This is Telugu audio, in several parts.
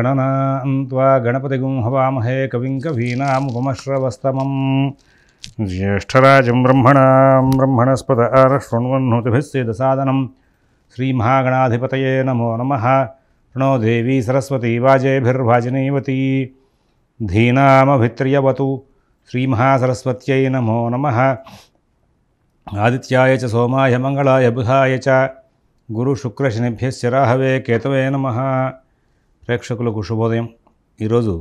गणनान्त्वा गणपतिगुं हवामहे कविं कवीनामुपमश्रवस्तमं ज्येष्ठराजं ब्रह्मणस्पत आरशृण्वन्नोतिभिः सेदसादनं श्रीमहागणाधिपतये नमो नमः। प्रणो देवी सरस्वती वाजेभिर्वाजिनीवती धीनामभित्र्यवतु श्रीमहासरस्वत्यै नमो नमः। आदित्याय च सोमाय मंगलाय बुधाय च गुरुशुक्रशनिभ्यश्च राहवे केतवे नमः। ప్రేక్షకులకు శుభోదయం। ఈరోజు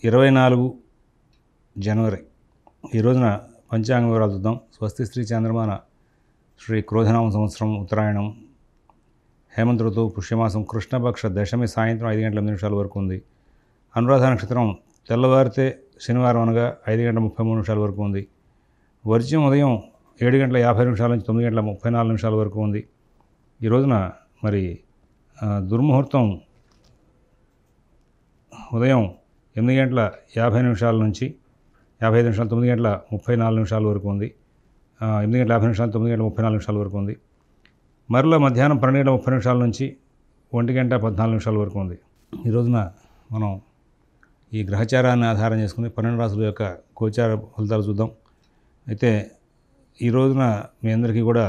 24 జనవరి ఈ రోజున పంచాంగ వివరాలు చూద్దాం। స్వస్తి శ్రీ చంద్రమాన శ్రీ క్రోధనామ సంవత్సరం ఉత్తరాయణం హేమంత ఋతువు పుష్యమాసం కృష్ణపక్ష దశమి సాయంత్రం 5 గంటల 8 నిమిషాల వరకు ఉంది। అనురాధ నక్షత్రం తెల్లవారితే శనివారం అనగా 5 గంటల 33 నిమిషాల వరకు ఉంది। వర్జ్యం ఉదయం 7 గంటల 50 నిమిషాల నుంచి 9 గంటల 34 నిమిషాల వరకు ఉంది। ఈ రోజున మరి దుర్ముహూర్తం ఉదయం 8 గంటల 50 నిమిషాల నుంచి 55 నిమిషాలు 9 గంటల 34 నిమిషాల వరకు ఉంది। 8 గంటల 50 నిమిషాలు 9 గంటల 34 నిమిషాల వరకు ఉంది। మరలా మధ్యాహ్నం 12 గంటల 30 నిమిషాల నుంచి 1 గంట 14 నిమిషాల వరకు ఉంది। ఈ రోజున మనం ఈ గ్రహచారాన్ని ఆధారం చేసుకుని 12 రాశుల యొక్క గోచార ఫలితాలు చూద్దాం। అయితే ఈ రోజున మీ అందరికీ కూడా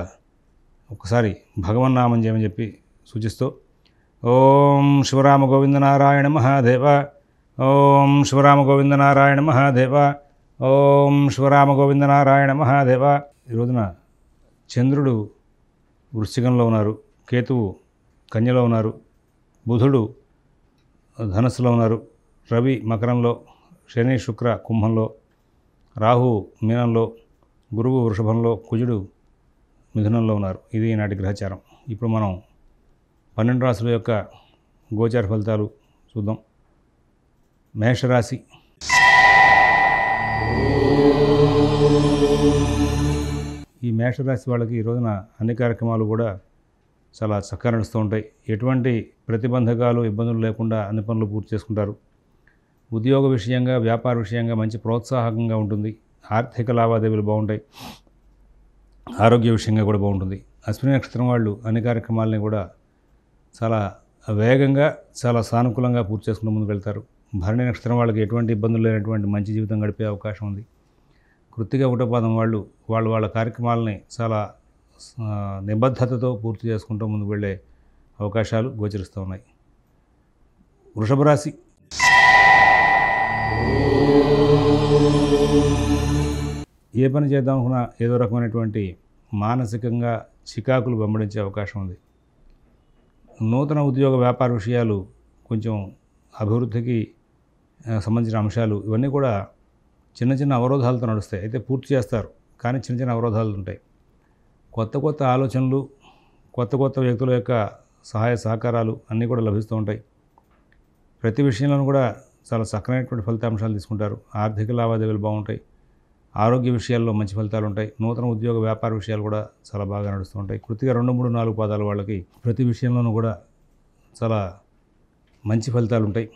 ఒకసారి భగవన్నామం చేయమని చెప్పి సూచిస్తూ ఓం శివరామ గోవింద నారాయణ మహాదేవ, ఓం శివరామ గోవింద నారాయణ మహాదేవ, ఓం శివరామ గోవింద నారాయణ మహాదేవ। ఈ రోజున చంద్రుడు వృశ్చికంలో ఉన్నారు, కేతువు కన్యలో ఉన్నారు, బుధుడు ధనస్సులో ఉన్నారు, రవి మకరంలో, శని శుక్ర కుంభంలో, రాహు మీనంలో, గురువు వృషభంలో, కుజుడు మిథునంలో ఉన్నారు। ఇది ఈనాటి గ్రహచారం। ఇప్పుడు మనం 12 రాశుల యొక్క గోచార ఫలితాలు చూద్దాం। మేషరాశి ఈ మేషరాశి వాళ్ళకి ఈ రోజున అన్ని కార్యక్రమాలు కూడా చాలా చక్కగా నడుస్తూ ఉంటాయి। ఎటువంటి ప్రతిబంధకాలు ఇబ్బందులు లేకుండా అన్ని పనులు పూర్తి చేసుకుంటారు। ఉద్యోగ విషయంగా వ్యాపార విషయంగా మంచి ప్రోత్సాహకంగా ఉంటుంది। ఆర్థిక లావాదేవీలు బాగుంటాయి। ఆరోగ్య విషయంగా కూడా బాగుంటుంది। అశ్విని నక్షత్రం వాళ్ళు అన్ని కార్యక్రమాలని కూడా చాలా వేగంగా చాలా సానుకూలంగా పూర్తి చేసుకుంటూ ముందుకు వెళ్తారు। భరణి నక్షత్రం వాళ్ళకి ఎటువంటి ఇబ్బందులు లేనటువంటి మంచి జీవితం గడిపే అవకాశం ఉంది। కృత్తిక ఉటపాదం వాళ్ళు వాళ్ళ కార్యక్రమాలని చాలా నిబద్ధతతో పూర్తి చేసుకుంటూ ముందుకు వెళ్ళే అవకాశాలు గోచరిస్తూ ఉన్నాయి। వృషభ రాశి ఏ పని చేద్దాం అనుకున్నా ఏదో రకమైనటువంటి మానసికంగా చికాకులు వెంబడించే అవకాశం ఉంది। నూతన ఉద్యోగ వ్యాపార విషయాలు కొంచెం అభివృద్ధికి సంబంధించిన అంశాలు ఇవన్నీ కూడా చిన్న చిన్న అవరోధాలతో నడుస్తాయి। అయితే పూర్తి చేస్తారు, కానీ చిన్న చిన్న అవరోధాలు ఉంటాయి। కొత్త ఆలోచనలు, కొత్త వ్యక్తుల యొక్క సహాయ సహకారాలు అన్నీ కూడా లభిస్తూ ఉంటాయి। ప్రతి విషయంలోనూ కూడా చాలా చక్కనైనటువంటి ఫలితాంశాలు తీసుకుంటారు। ఆర్థిక లావాదేవీలు బాగుంటాయి। ఆరోగ్య విషయాల్లో మంచి ఫలితాలు ఉంటాయి। నూతన ఉద్యోగ వ్యాపార విషయాలు కూడా చాలా బాగా నడుస్తూ ఉంటాయి। కృతిగా 2, 3, 4 పాదాల వాళ్ళకి ప్రతి విషయంలోనూ కూడా చాలా మంచి ఫలితాలు ఉంటాయి।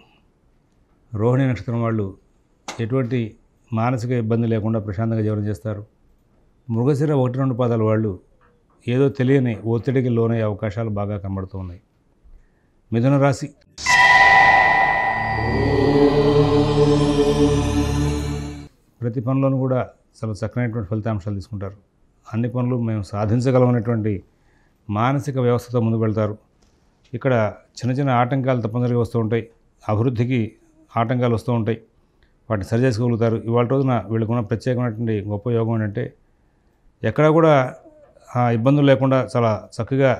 రోహిణి నక్షత్రం వాళ్ళు ఎటువంటి మానసిక ఇబ్బంది లేకుండా ప్రశాంతంగా జీవనం చేస్తారు। మృగశిర 1, 2 పాదాల వాళ్ళు ఏదో తెలియని ఒత్తిడికి లోనయ్యే అవకాశాలు బాగా కనబడుతూ ఉన్నాయి। మిథున రాశి ప్రతి పనిలోనూ కూడా చాలా చక్కనైనటువంటి ఫలితాంశాలు తీసుకుంటారు। అన్ని పనులు మేము సాధించగలమనేటువంటి మానసిక వ్యవస్థతో ముందుకు వెళ్తారు। ఇక్కడ చిన్న చిన్న ఆటంకాలు తప్పనిసరిగా వస్తూ ఉంటాయి। అభివృద్ధికి ఆటంకాలు వస్తూ ఉంటాయి, వాటిని సరి చేసుకోగలుగుతారు। ఇవాళ రోజున వీళ్ళకున్న ప్రత్యేకమైనటువంటి గొప్ప యోగం ఏంటంటే ఎక్కడా కూడా ఇబ్బందులు లేకుండా చాలా చక్కగా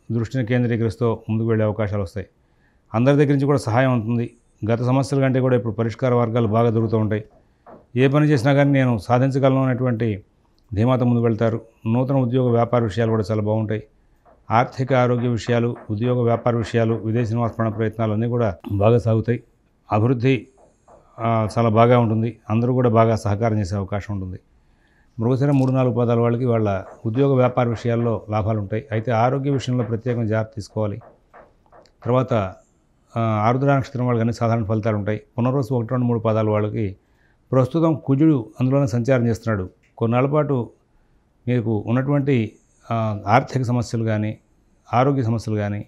దృష్టిని కేంద్రీకరిస్తూ ముందుకు వెళ్ళే అవకాశాలు వస్తాయి। అందరి దగ్గర నుంచి కూడా సహాయం ఉంటుంది। గత సమస్యల కంటే కూడా ఇప్పుడు పరిష్కార మార్గాలు బాగా దొరుకుతూ ఉంటాయి। ఏ పని చేసినా కానీ నేను సాధించగలను అనేటువంటి ధీమాతో ముందుకు వెళ్తారు। నూతన ఉద్యోగ వ్యాపార విషయాలు కూడా చాలా బాగుంటాయి। ఆర్థిక ఆరోగ్య విషయాలు, ఉద్యోగ వ్యాపార విషయాలు, విదేశీ నివాస ప్రయత్నాలు అన్నీ కూడా బాగా సాగుతాయి। అభివృద్ధి చాలా బాగా ఉంటుంది। అందరూ కూడా బాగా సహకారం చేసే అవకాశం ఉంటుంది। మృగశిర 3, 4 పాదాల వాళ్ళకి వాళ్ళ ఉద్యోగ వ్యాపార విషయాల్లో లాభాలు ఉంటాయి। అయితే ఆరోగ్య విషయంలో ప్రత్యేకంగా జాగ్రత్త తీసుకోవాలి। తర్వాత ఆరుద్ర నక్షత్రం వాళ్ళకి అన్ని సాధారణ ఫలితాలు ఉంటాయి। పునర్వసు 1, 2, 3 పాదాల వాళ్ళకి ప్రస్తుతం కుజుడు అందులోనే సంచారం చేస్తున్నాడు। కొన్నాళ్ళ పాటు మీకు ఉన్నటువంటి ఆర్థిక సమస్యలు కానీ, ఆరోగ్య సమస్యలు కానీ,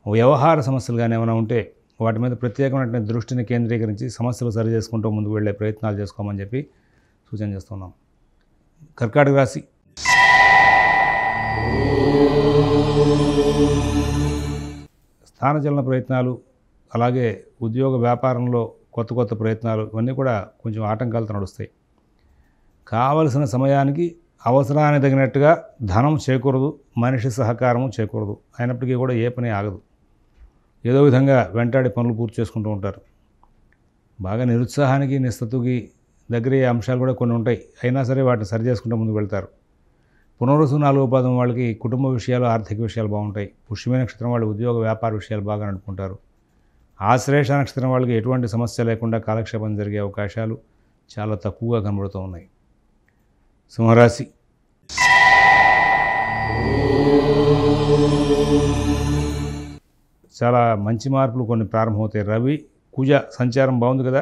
వ్యవహార సమస్యలు కానీ ఏమైనా ఉంటే వాటి మీద ప్రత్యేకమైనటువంటి దృష్టిని కేంద్రీకరించి సమస్యలు సరి చేసుకుంటూ ముందుకు వెళ్ళే ప్రయత్నాలు చేసుకోమని చెప్పి సూచన చేస్తున్నాం. కర్కాటక రాశి. స్థానచలన ప్రయత్నాలు, అలాగే ఉద్యోగ వ్యాపారంలో కొత్త ప్రయత్నాలు ఇవన్నీ కూడా కొంచెం ఆటంకాలతో నడుస్తాయి. కావలసిన సమయానికి అవసరానికి తగినట్టుగా ధనం చేకూరదు, మనిషి సహకారము చేకూరదు. అయినప్పటికీ కూడా ఏ పని ఆగదు. ఏదో విధంగా వెంటాడి పనులు పూర్తి చేసుకుంటూ ఉంటారు. బాగా నిరుత్సాహానికి నిస్సత్తుకి దగ్గరయ్యే అంశాలు కూడా కొన్ని ఉంటాయి. అయినా సరే వాటిని సరి చేసుకుంటూ ముందుకు వెళ్తారు. పునర్వసు 4వ పాదం వాళ్ళకి కుటుంబ విషయాలు, ఆర్థిక విషయాలు బాగుంటాయి. పుష్యమి నక్షత్రం వాళ్ళు ఉద్యోగ వ్యాపార విషయాలు బాగా నడుపుకుంటారు. ఆశ్లేష నక్షత్రం వాళ్ళకి ఎటువంటి సమస్య లేకుండా కాలక్షేపం జరిగే అవకాశాలు చాలా తక్కువగా కనబడుతూ ఉన్నాయి. సింహరాశి. చాలా మంచి మార్పులు కొన్ని ప్రారంభమవుతాయి. రవి కుజ సంచారం బాగుంది కదా,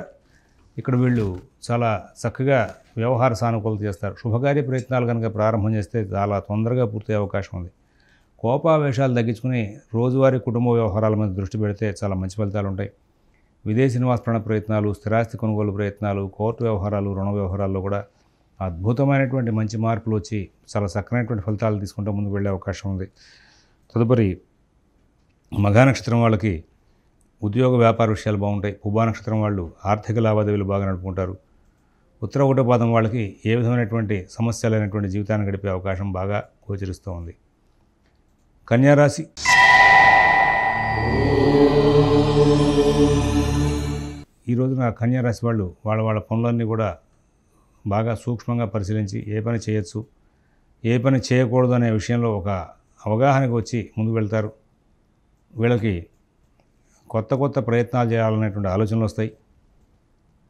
ఇక్కడ వీళ్ళు చాలా చక్కగా వ్యవహార సానుకూలత చేస్తారు. శుభకార్య ప్రయత్నాలు కనుక ప్రారంభం చేస్తే చాలా తొందరగా పూర్తయ్యే అవకాశం ఉంది. కోపావేశాలు తగ్గించుకుని రోజువారీ కుటుంబ వ్యవహారాల మీద దృష్టి పెడితే చాలా మంచి ఫలితాలు ఉంటాయి. విదేశీ నివాస ప్రయత్నాలు, స్థిరాస్తి కొనుగోలు ప్రయత్నాలు, కోర్టు వ్యవహారాలు, రుణ వ్యవహారాల్లో కూడా అద్భుతమైనటువంటి మంచి మార్పులు వచ్చి చాలా చక్కనైనటువంటి ఫలితాలు తీసుకుంటూ ముందుకు వెళ్ళే అవకాశం ఉంది. తదుపరి మఘా నక్షత్రం వాళ్ళకి ఉద్యోగ వ్యాపార విషయాలు బాగుంటాయి. పుబ్బా నక్షత్రం వాళ్ళు ఆర్థిక లావాదేవీలు బాగా నడుపుకుంటారు. ఉత్తర 1వ పాదం వాళ్ళకి ఏ విధమైనటువంటి సమస్య లేనటువంటి జీవితాన్ని గడిపే అవకాశం బాగా గోచరిస్తూ ఉంది. కన్యారాశి. ఈ రోజున కన్యారాశి వాళ్ళు వాళ్ళ పనులన్నీ కూడా బాగా సూక్ష్మంగా పరిశీలించి ఏ పని చేయొచ్చు, ఏ పని చేయకూడదు అనే విషయంలో ఒక అవగాహనకు వచ్చి ముందుకు వెళ్తారు. వీళ్ళకి కొత్త ప్రయత్నాలు చేయాలనేటువంటి ఆలోచనలు వస్తాయి.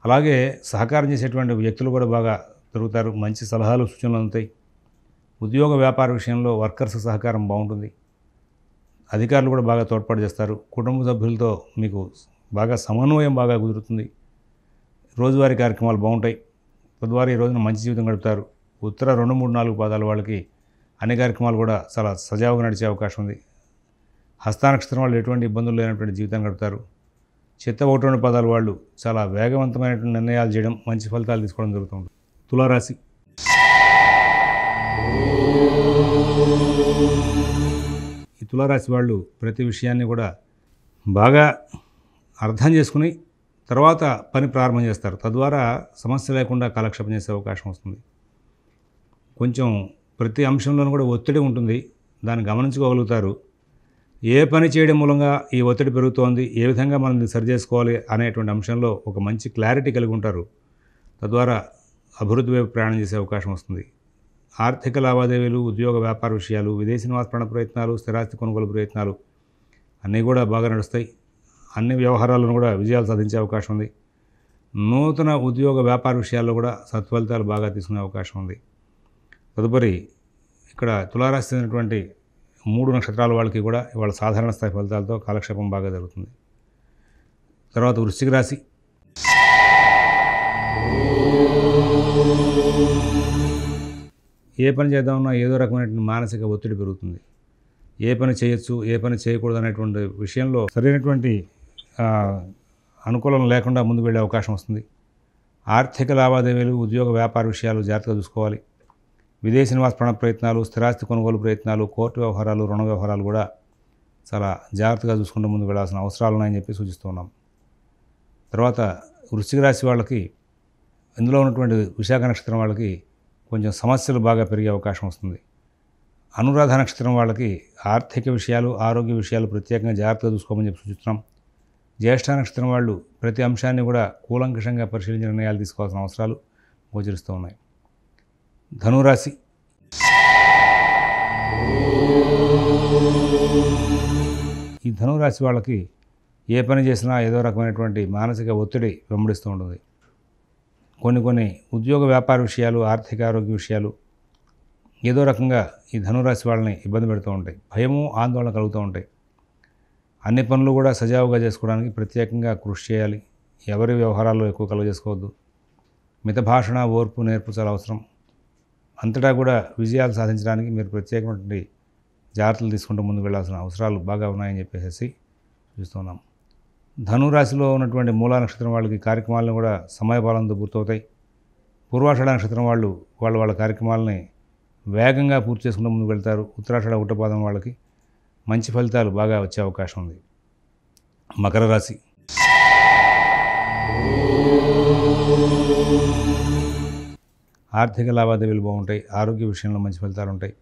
అలాగే సహకారం చేసేటువంటి వ్యక్తులు కూడా బాగా దొరుకుతారు. మంచి సలహాలు, సూచనలు అందుతాయి. ఉద్యోగ వ్యాపార విషయంలో వర్కర్స్ సహకారం బాగుంటుంది. అధికారులు కూడా బాగా తోడ్పాటు చేస్తారు. కుటుంబ సభ్యులతో మీకు బాగా సమన్వయం బాగా కుదురుతుంది. రోజువారీ కార్యక్రమాలు బాగుంటాయి. తద్వారా ఈ రోజున మంచి జీవితం గడుపుతారు. ఉత్తర 2, 3, 4 పాదాల వాళ్ళకి అన్ని కార్యక్రమాలు కూడా చాలా సజావుగా నడిచే అవకాశం ఉంది. హస్త నక్షత్రం వాళ్ళు ఎటువంటి ఇబ్బందులు లేనటువంటి జీవితం గడుపుతారు. చిత్త 1, 2 పాదాల వాళ్ళు చాలా వేగవంతమైనటువంటి నిర్ణయాలు చేయడం, మంచి ఫలితాలు తీసుకోవడం జరుగుతుంది. తులారాశి. ఈ తులారాశి వాళ్ళు ప్రతి విషయాన్ని కూడా బాగా అర్థం చేసుకుని తర్వాత పని ప్రారంభం చేస్తారు. తద్వారా సమస్య లేకుండా కాలక్షేపం చేసే అవకాశం వస్తుంది. కొంచెం ప్రతి అంశంలోనూ కూడా ఒత్తిడి ఉంటుంది. దాన్ని గమనించుకోగలుగుతారు. ఏ పని చేయడం మూలంగా ఈ ఒత్తిడి పెరుగుతోంది, ఏ విధంగా మనం దీన్ని సరి చేసుకోవాలి అనేటువంటి అంశంలో ఒక మంచి క్లారిటీ కలిగి ఉంటారు. తద్వారా అభివృద్ధి వైపు ప్రయాణం చేసే అవకాశం వస్తుంది. ఆర్థిక లావాదేవీలు, ఉద్యోగ వ్యాపార విషయాలు, విదేశీ నివాస ప్రయత్నాలు, స్థిరాస్తి కొనుగోలు ప్రయత్నాలు అన్నీ కూడా బాగా నడుస్తాయి. అన్ని వ్యవహారాలను కూడా విజయాలు సాధించే అవకాశం ఉంది. నూతన ఉద్యోగ వ్యాపార విషయాల్లో కూడా సత్ఫలితాలు బాగా తీసుకునే అవకాశం ఉంది. తదుపరి ఇక్కడ తులారాశి చెందినటువంటి 3 నక్షత్రాల వాళ్ళకి కూడా ఇవాళ సాధారణ స్థాయి ఫలితాలతో కాలక్షేపం బాగా జరుగుతుంది. తర్వాత వృశ్చిక రాశి. ఏ పని చేద్దామన్నా ఏదో రకమైనటువంటి మానసిక ఒత్తిడి పెరుగుతుంది. ఏ పని చేయొచ్చు, ఏ పని చేయకూడదు అనేటువంటి విషయంలో సరైనటువంటి అనుకూలం లేకుండా ముందుకు వెళ్ళే అవకాశం వస్తుంది. ఆర్థిక లావాదేవీలు, ఉద్యోగ వ్యాపార విషయాలు జాగ్రత్తగా చూసుకోవాలి. విదేశీ నివాస ప్రయత్నాలు, స్థిరాస్తి కొనుగోలు ప్రయత్నాలు, కోర్టు వ్యవహారాలు, రుణ వ్యవహారాలు కూడా చాలా జాగ్రత్తగా చూసుకుంటూ ముందుకు వెళ్ళాల్సిన అవసరాలు ఉన్నాయని చెప్పి సూచిస్తున్నాం. తర్వాత వృశ్చిక రాశి వాళ్ళకి ఇందులో ఉన్నటువంటి విశాఖ నక్షత్రం వాళ్ళకి కొంచెం సమస్యలు బాగా పెరిగే అవకాశం వస్తుంది. అనురాధ నక్షత్రం వాళ్ళకి ఆర్థిక విషయాలు, ఆరోగ్య విషయాలు ప్రత్యేకంగా జాగ్రత్తగా చూసుకోమని చెప్పి సూచిస్తున్నాం. జ్యేష్ఠ నక్షత్రం వాళ్ళు ప్రతి అంశాన్ని కూడా కూలంకషంగా పరిశీలించి నిర్ణయాలు తీసుకోవాల్సిన అవసరాలు గోచరిస్తూ ఉన్నాయి. ధనురాశి. ఈ ధనురాశి వాళ్ళకి ఏ పని చేసినా ఏదో రకమైనటువంటి మానసిక ఒత్తిడి వెంబడిస్తూ ఉంటుంది. కొన్ని ఉద్యోగ వ్యాపార విషయాలు, ఆర్థిక ఆరోగ్య విషయాలు ఏదో రకంగా ఈ ధనురాశి వాళ్ళని ఇబ్బంది పెడుతూ ఉంటాయి. భయము, ఆందోళన కలుగుతూ ఉంటాయి. అన్ని పనులు కూడా సజావుగా చేసుకోవడానికి ప్రత్యేకంగా కృషి చేయాలి. ఎవరి వ్యవహారాల్లో ఎక్కువ కలుగజేసుకోవద్దు. మిత భాషణ, ఓర్పు, నేర్పు చాలా అవసరం. అంతటా కూడా విజయాలు సాధించడానికి మీరు ప్రత్యేకమైనటువంటి జాగ్రత్తలు తీసుకుంటూ ముందుకు వెళ్ళాల్సిన అవసరాలు బాగా ఉన్నాయని చెప్పేసి చూస్తున్నాం. ధనురాశిలో ఉన్నటువంటి మూలా నక్షత్రం వాళ్ళకి కార్యక్రమాలను కూడా సమయపాలనతో పూర్తవుతాయి. పూర్వాషాఢ నక్షత్రం వాళ్ళు వాళ్ళ కార్యక్రమాలని వేగంగా పూర్తి చేసుకుంటూ ముందుకు వెళ్తారు. ఉత్తరాషాఢ ఉట్టపాదం వాళ్ళకి మంచి ఫలితాలు బాగా వచ్చే అవకాశం ఉంది. మకర రాశి. ఆర్థిక లావాదేవీలు బాగుంటాయి. ఆరోగ్య విషయంలో మంచి ఫలితాలు ఉంటాయి.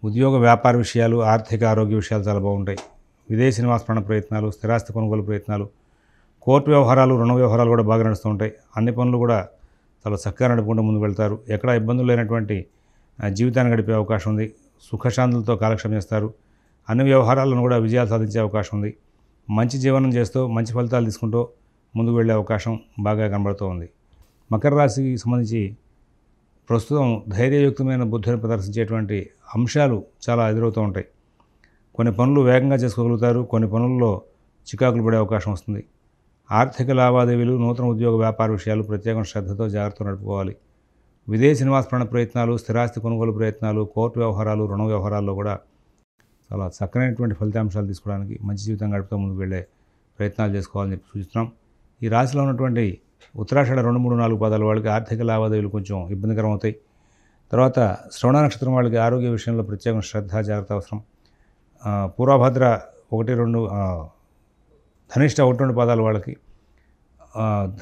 ఉద్యోగ వ్యాపార విషయాలు, ఆర్థిక ఆరోగ్య విషయాలు చాలా బాగుంటాయి. విదేశీ నివాస ప్రయత్నాలు, స్థిరాస్తి కొనుగోలు ప్రయత్నాలు, కోర్టు వ్యవహారాలు, రుణ వ్యవహారాలు కూడా బాగా నడుస్తూ ఉంటాయి. అన్ని పనులు కూడా చాలా చక్కగా నడుపుకుంటూ ముందుకు వెళ్తారు. ఎక్కడ ఇబ్బందులు లేనటువంటి జీవితాన్ని గడిపే అవకాశం ఉంది. సుఖశాంతులతో కాలక్షేపం చేస్తారు. అన్ని వ్యవహారాలను కూడా విజయాలు సాధించే అవకాశం ఉంది. మంచి జీవనం చేస్తూ మంచి ఫలితాలు తీసుకుంటూ ముందుకు వెళ్ళే అవకాశం బాగా కనబడుతూ ఉంది. మకర రాశికి సంబంధించి ప్రస్తుతం ధైర్యయుక్తమైన బుద్ధిని ప్రదర్శించేటువంటి అంశాలు చాలా ఎదురవుతూ ఉంటాయి. కొన్ని పనులు వేగంగా చేసుకోగలుగుతారు. కొన్ని పనుల్లో చికాకులు పడే అవకాశం వస్తుంది. ఆర్థిక లావాదేవీలు, నూతన ఉద్యోగ వ్యాపార విషయాలు ప్రత్యేక శ్రద్ధతో జాగ్రత్తగా నడుపుకోవాలి. విదేశీ నివాస ప్రయత్నాలు, స్థిరాస్తి కొనుగోలు ప్రయత్నాలు, కోర్టు వ్యవహారాలు, రుణ వ్యవహారాల్లో కూడా చాలా చక్కనైనటువంటి ఫలితాంశాలు తీసుకోవడానికి, మంచి జీవితం గడుపుతూ ముందుకు వెళ్ళే ప్రయత్నాలు చేసుకోవాలని చెప్పి సూచిస్తున్నాం. ఈ రాశిలో ఉన్నటువంటి ఉత్తరాషాఢ 2, 3, 4 పాదాల వాళ్ళకి ఆర్థిక లావాదేవీలు కొంచెం ఇబ్బందికరం అవుతాయి. తర్వాత శ్రవణ నక్షత్రం వాళ్ళకి ఆరోగ్య విషయంలో ప్రత్యేక శ్రద్ధ, జాగ్రత్త అవసరం. పూర్వభద్ర 1, 2, ధనిష్ట 1, 2 పాదాల వాళ్ళకి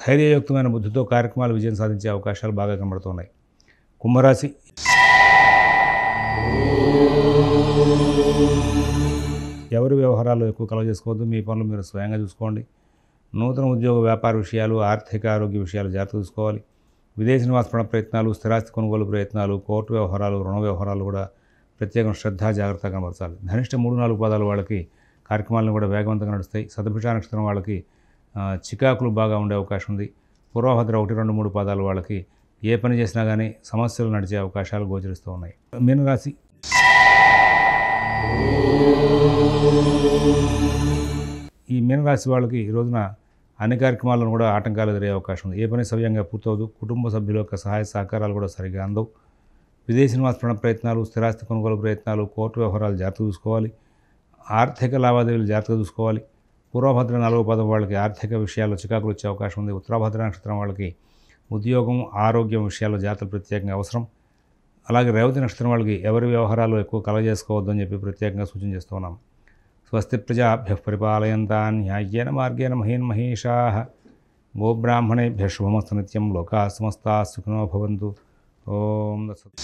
ధైర్యయుక్తమైన బుద్ధితో కార్యక్రమాలు విజయం సాధించే అవకాశాలు బాగా కనబడుతున్నాయి. కుంభరాశి. ఎవరి వ్యవహారాల్లో ఎక్కువ కలవ చేసుకోవద్దు. మీ పనులు మీరు స్వయంగా చూసుకోండి. నూతన ఉద్యోగ వ్యాపార విషయాలు, ఆర్థిక ఆరోగ్య విషయాలు జాగ్రత్త చూసుకోవాలి. విదేశీ నివాస ప్రయత్నాలు, స్థిరాస్తి కొనుగోలు ప్రయత్నాలు, కోర్టు వ్యవహారాలు, రుణ వ్యవహారాలు కూడా ప్రత్యేక శ్రద్ధ, జాగ్రత్తగా కనబరచాలి. ధనిష్ట 3, 4 పాదాల వాళ్ళకి కార్యక్రమాలను కూడా వేగవంతంగా నడుస్తాయి. శతభిష నక్షత్రం వాళ్ళకి చికాకులు బాగా ఉండే అవకాశం ఉంది. పూర్వభద్ర 1, 2, 3 పాదాల వాళ్ళకి ఏ పని చేసినా కానీ సమస్యలు నడిచే అవకాశాలు గోచరిస్తూ ఉన్నాయి. మీనరాశి. ఈ మీనరాశి వాళ్ళకి ఈ రోజున అన్ని కార్యక్రమాలను కూడా ఆటంకాలు ఎదురయ్యే అవకాశం ఉంది. ఏ పని సవ్యంగా పూర్తవదు. కుటుంబ సభ్యుల యొక్క సహాయ సహకారాలు కూడా సరిగా అందవు. విదేశీ నివాస ప్రయత్నాలు, స్థిరాస్తి కొనుగోలు ప్రయత్నాలు, కోర్టు వ్యవహారాలు జాగ్రత్త చూసుకోవాలి. ఆర్థిక లావాదేవీలు జాగ్రత్త చూసుకోవాలి. పూర్వభద్ర 4వ పాదం వాళ్ళకి ఆర్థిక విషయాల్లో చికాకులు వచ్చే అవకాశం ఉంది. ఉత్తరాభద్ర నక్షత్రం వాళ్ళకి ఉద్యోగం, ఆరోగ్యం విషయాల్లో జాగ్రత్తలు ప్రత్యేకంగా అవసరం. అలాగే రేవతి నక్షత్రం వాళ్ళకి ఎవరి వ్యవహారాలు ఎక్కువ కలగజేసుకోవద్దని చెప్పి ప్రత్యేకంగా సూచన చేస్తూ ఉన్నాం. స్వస్తి ప్రజాభ్యః పరిపాలయంతాన్ న్యాయ్యేన మార్గేణ మహీన్మహీషాః గోబ్రాహ్మణేభ్యః శుభమస్తు నిత్యం. లోకాః సమస్తాః సుఖినో భవంతు. ఓం తత్సత్.